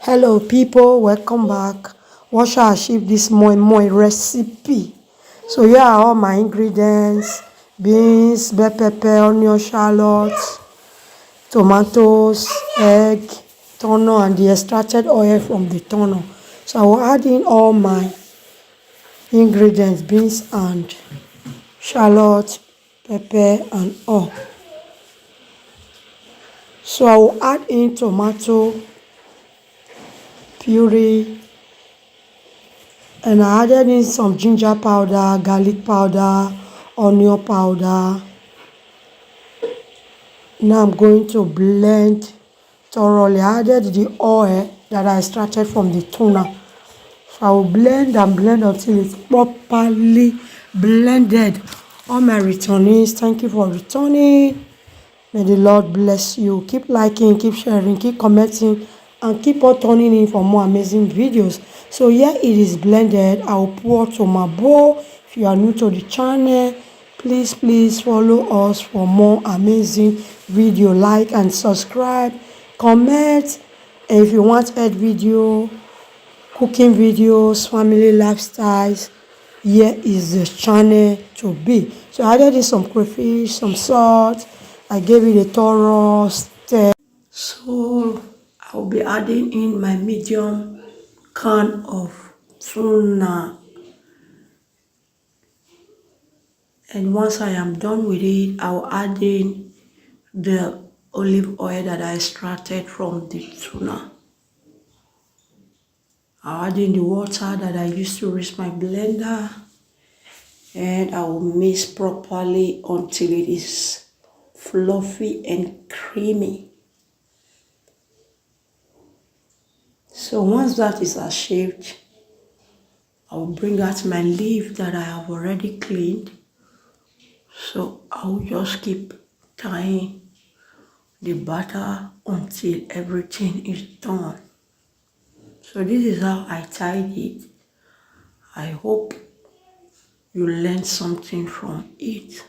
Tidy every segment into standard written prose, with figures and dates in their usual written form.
Hello people, welcome back. What shall I achieve this moi recipe? So here are all my ingredients: beans, bell pepper, onion, shallots, tomatoes, egg, turner, and the extracted oil from the turner. So I will add in all my ingredients: beans and shallots, pepper, and all. So I will add in tomato puree, and I added in some ginger powder, garlic powder, onion powder. Now I'm going to blend thoroughly. I added the oil that I extracted from the tuna. So I will blend and blend until it's properly blended. All my returnees, thank you for returning. May the Lord bless you. Keep liking, keep sharing, keep commenting, and keep on turning in for more amazing videos. So here it is blended. I will pour to my bowl. If you are new to the channel, please follow us for more amazing video. Like and subscribe, comment. And if you want add video, cooking videos, family lifestyles, here is the channel to be. So I added in some crayfish, some salt. I gave it a thorough stir. So I'll be adding in my medium can of tuna. And once I am done with it, I'll add in the olive oil that I extracted from the tuna. I'll add in the water that I used to rinse my blender, and I will mix properly until it is fluffy and creamy. So once that is achieved, I will bring out my leaf that I have already cleaned. So I will just keep tying the batter until everything is done. So this is how I tied it. I hope you learned something from it.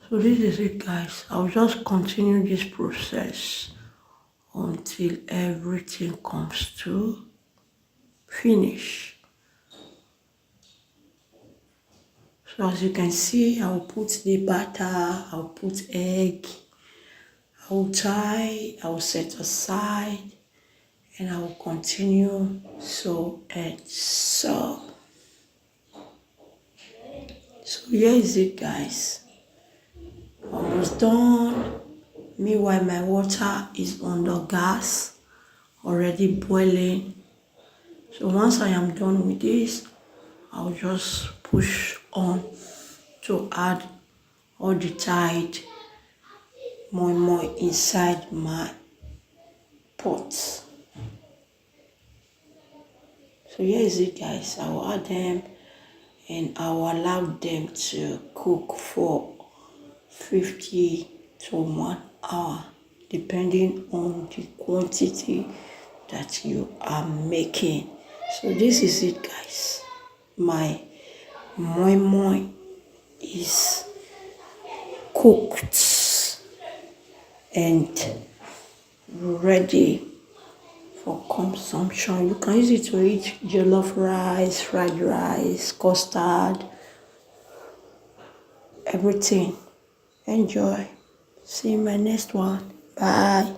So this is it, guys. I'll just continue this process until everything comes to finish. So as you can see, I'll put the butter, I'll put egg, I'll tie, I'll set aside, and I will continue so and so. So here is it, guys. Almost done. Meanwhile, my water is on the gas, already boiling. So once I am done with this, I'll just push on to add all the tied moi inside my pot. So here is it, guys. I will add them and I will allow them to cook for 50 to 1 hour, depending on the quantity that you are making. So this is it, guys. My moi is cooked and ready for consumption. You can use it to eat jollof rice, fried rice, custard, everything. Enjoy. See you in my next one. Bye.